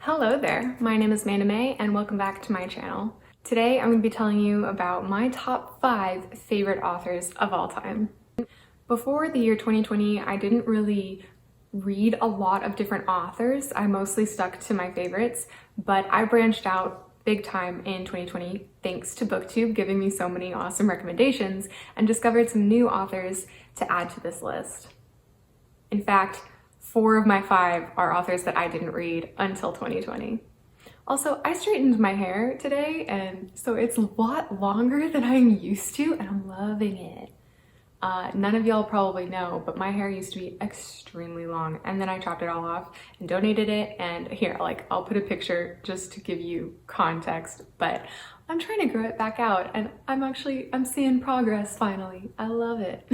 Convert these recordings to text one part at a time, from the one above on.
Hello there, my name is Amanda May and welcome back to my channel. Today I'm going to be telling you about my top 5 favorite authors of all time. Before the year 2020, I didn't really read a lot of different authors. I mostly stuck to my favorites, but I branched out big time in 2020 thanks to BookTube giving me so many awesome recommendations and discovered some new authors to add to this list. In fact, 4 of my 5 are authors that I didn't read until 2020. Also, I straightened my hair today, and so it's a lot longer than I'm used to, and I'm loving it. None of y'all probably know, but my hair used to be extremely long, and then I chopped it all off and donated it, and here, I'll put a picture just to give you context, but I'm trying to grow it back out, and I'm seeing progress finally. I love it.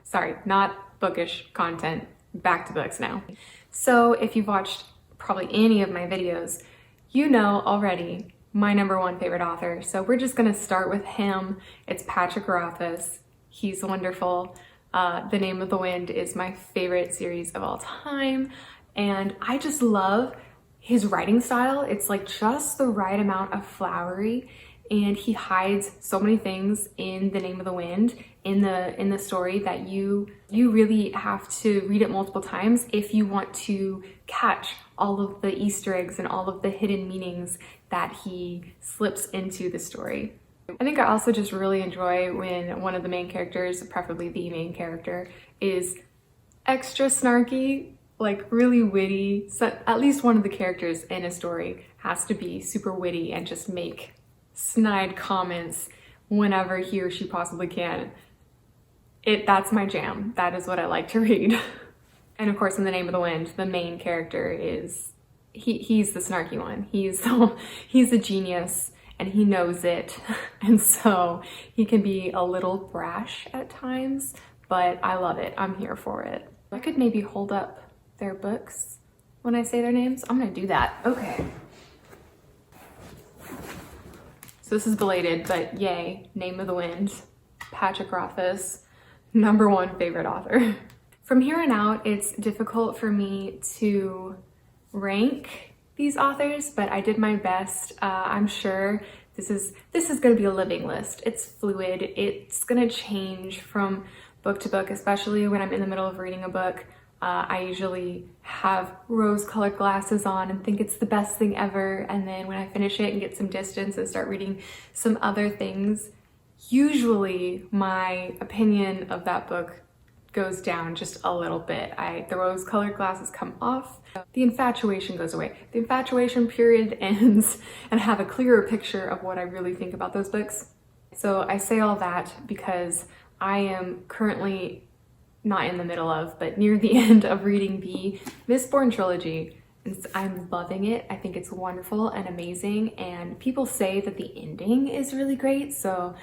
Sorry, not bookish content. Back to books now. So if you've watched probably any of my videos, you know already my #1 favorite author. So we're just gonna start with him. It's Patrick Rothfuss. He's wonderful. The Name of the Wind is my favorite series of all time. And I just love his writing style. It's like just the right amount of flowery, and he hides so many things in The Name of the Wind in the story that you really have to read it multiple times if you want to catch all of the Easter eggs and all of the hidden meanings that he slips into the story. I think I also just really enjoy when one of the main characters, preferably the main character, is extra snarky, like really witty. So at least one of the characters in a story has to be super witty and just make snide comments whenever he or she possibly can. That's my jam. That is what I like to read. And of course, in The Name of the Wind, the main character is, he's the snarky one. He's a genius and he knows it. And so he can be a little brash at times, but I love it. I'm here for it. I could maybe hold up their books when I say their names. I'm gonna do that. Okay. So this is belated, but yay, Name of the Wind, Patrick Rothfuss, #1 favorite author. From here on out, it's difficult for me to rank these authors, but I did my best. I'm sure this is gonna be a living list. It's fluid, it's gonna change from book to book, especially when I'm in the middle of reading a book. I usually have rose-colored glasses on and think it's the best thing ever, and then when I finish it and get some distance and start reading some other things, usually my opinion of that book goes down just a little bit. The rose-colored glasses come off, the infatuation goes away. The infatuation period ends, and I have a clearer picture of what I really think about those books. So I say all that because I am currently not in the middle of, but near the end of reading the Mistborn trilogy. And I'm loving it. I think it's wonderful and amazing, and people say that the ending is really great, so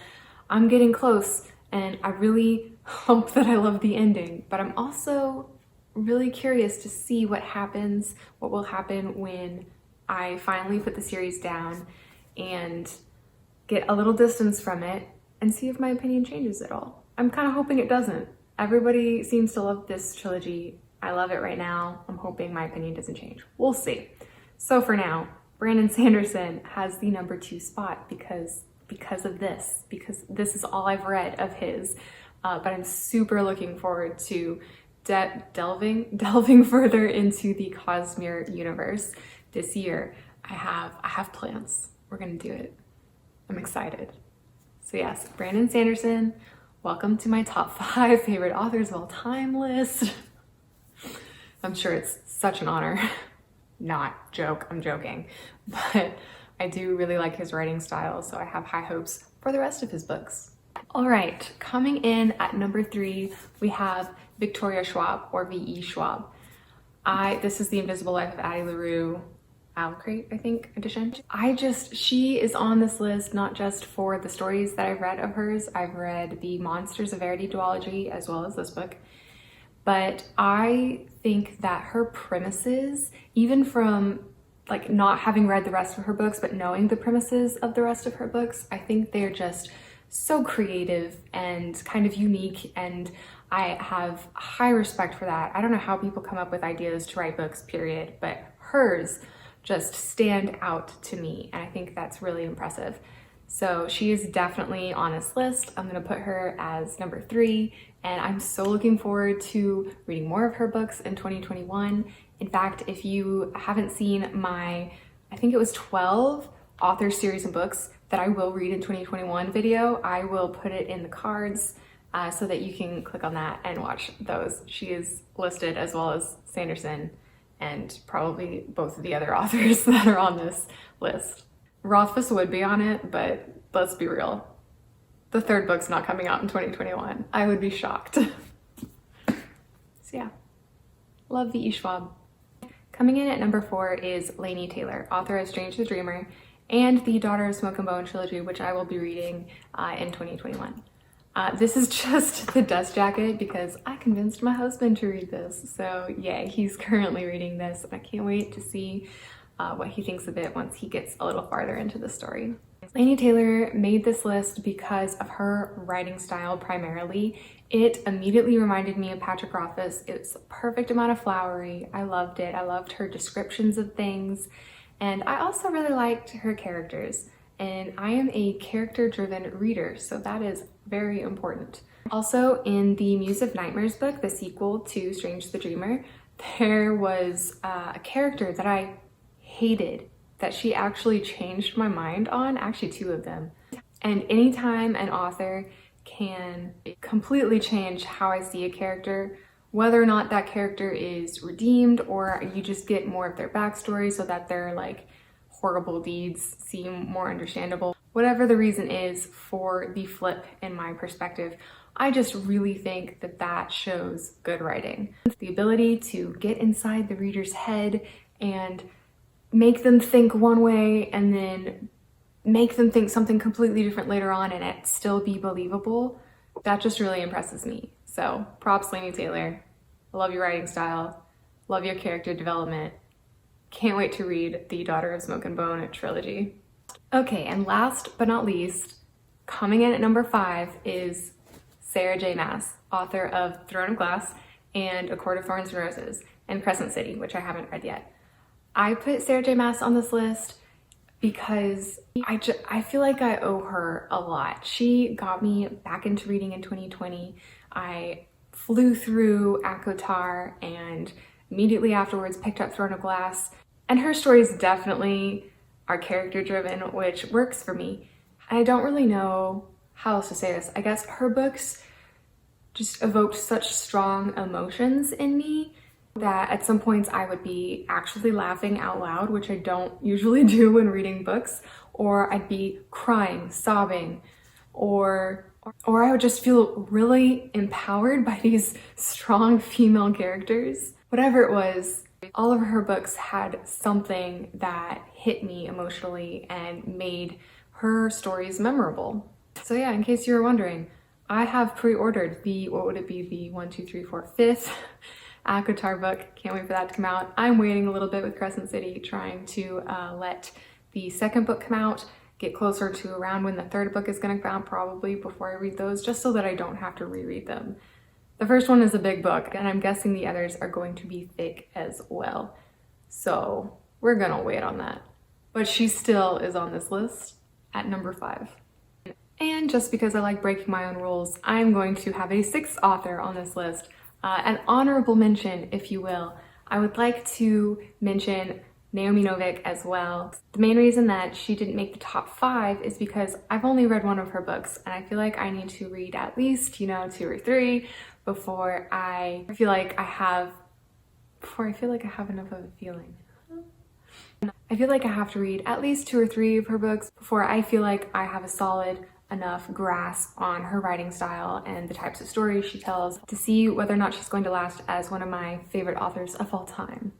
I'm getting close, and I really hope that I love the ending, but I'm also really curious to see what will happen when I finally put the series down and get a little distance from it and see if my opinion changes at all. I'm kind of hoping it doesn't. Everybody seems to love this trilogy. I love it right now. I'm hoping my opinion doesn't change. We'll see. So for now, Brandon Sanderson has the *2 spot because this is all I've read of his. But I'm super looking forward to delving further into the Cosmere universe this year. I have plans. We're gonna do it. I'm excited. So yes, Brandon Sanderson, welcome to my top 5 favorite authors of all time list. I'm sure it's such an honor. Not joke, I'm joking. But I do really like his writing style, so I have high hopes for the rest of his books. All right, coming in at #3, we have Victoria Schwab, or V.E. Schwab. This is The Invisible Life of Addie LaRue, Alcrate, I think, edition. She is on this list not just for the stories that I've read of hers. I've read the Monsters of Verity duology as well as this book. But I think that her premises, even from not having read the rest of her books, but knowing the premises of the rest of her books, I think they're just so creative and kind of unique, and I have high respect for that. I don't know how people come up with ideas to write books, period, but hers just stand out to me, and I think that's really impressive. So she is definitely on this list. I'm gonna put her as number 3, and I'm so looking forward to reading more of her books in 2021. In fact, if you haven't seen my, I think it was 12 author series of books that I will read in 2021 video, I will put it in the cards so that you can click on that and watch those. She is listed as well as Sanderson and probably both of the other authors that are on this list. Rothfuss would be on it, but let's be real. The 3rd book's not coming out in 2021. I would be shocked. So yeah, love V.E. Schwab. Coming in at number 4 is Laini Taylor, author of Strange the Dreamer and the Daughter of Smoke and Bone trilogy, which I will be reading in 2021. This is just the dust jacket because I convinced my husband to read this. So yeah, he's currently reading this, and I can't wait to see what he thinks of it once he gets a little farther into the story. Laini Taylor made this list because of her writing style primarily. It immediately reminded me of Patrick Rothfuss. It's a perfect amount of flowery. I loved it. I loved her descriptions of things. And I also really liked her characters. And I am a character-driven reader, so that is very important. Also, in the Muse of Nightmares book, the sequel to Strange the Dreamer, there was a character that I hated that she actually changed my mind on, actually 2 of them. And anytime an author can completely change how I see a character, whether or not that character is redeemed or you just get more of their backstory so that their like horrible deeds seem more understandable, whatever the reason is for the flip in my perspective, I just really think that that shows good writing. The ability to get inside the reader's head and make them think one way and then make them think something completely different later on and it still be believable, that just really impresses me. So props, Laini Taylor. I love your writing style, love your character development. Can't wait to read the Daughter of Smoke and Bone trilogy. Okay, and last but not least, coming in at number 5 is Sarah J Maas, author of Throne of Glass and A Court of Thorns and Roses and Crescent City, which I haven't read yet. I put Sarah J Maas on this list because I feel like I owe her a lot. She got me back into reading in 2020. I flew through ACOTAR and immediately afterwards picked up Throne of Glass. And her stories definitely are character driven, which works for me. I don't really know how else to say this. I guess her books just evoked such strong emotions in me that at some points I would be actually laughing out loud, which I don't usually do when reading books, or I'd be crying, sobbing, or I would just feel really empowered by these strong female characters. Whatever it was, all of her books had something that hit me emotionally and made her stories memorable. So yeah, in case you were wondering, I have pre-ordered the, what would it be, the 1, 2, 3, 4, 5th ACOTAR book. Can't wait for that to come out. I'm waiting a little bit with Crescent City, trying to let the 2nd book come out, get closer to around when the 3rd book is gonna come out probably before I read those, just so that I don't have to reread them. The first one is a big book, and I'm guessing the others are going to be thick as well. So we're gonna wait on that. But she still is on this list at number 5. And just because I like breaking my own rules, I'm going to have a 6th author on this list. An honorable mention, if you will. I would like to mention Naomi Novik as well. The main reason that she didn't make the top 5 is because I've only read one of her books, and I feel like I need to read at least, 2 or 3 before I feel like I have enough of a feeling. I feel like I have to read at least 2 or 3 of her books before I feel like I have a solid enough grasp on her writing style and the types of stories she tells to see whether or not she's going to last as one of my favorite authors of all time.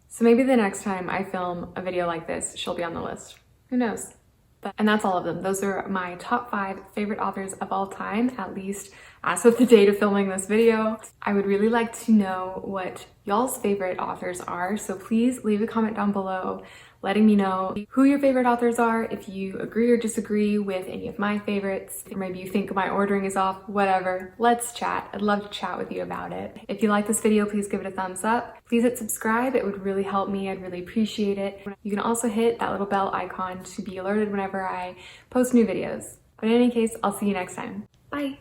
So maybe the next time I film a video like this, she'll be on the list. Who knows? And that's all of them. Those are my top 5 favorite authors of all time, at least as of the date of filming this video. I would really like to know what y'all's favorite authors are, so please leave a comment down below. letting me know who your favorite authors are, if you agree or disagree with any of my favorites, or maybe you think my ordering is off, whatever. Let's chat. I'd love to chat with you about it. If you like this video, please give it a thumbs up. Please hit subscribe. It would really help me. I'd really appreciate it. You can also hit that little bell icon to be alerted whenever I post new videos. But in any case, I'll see you next time. Bye.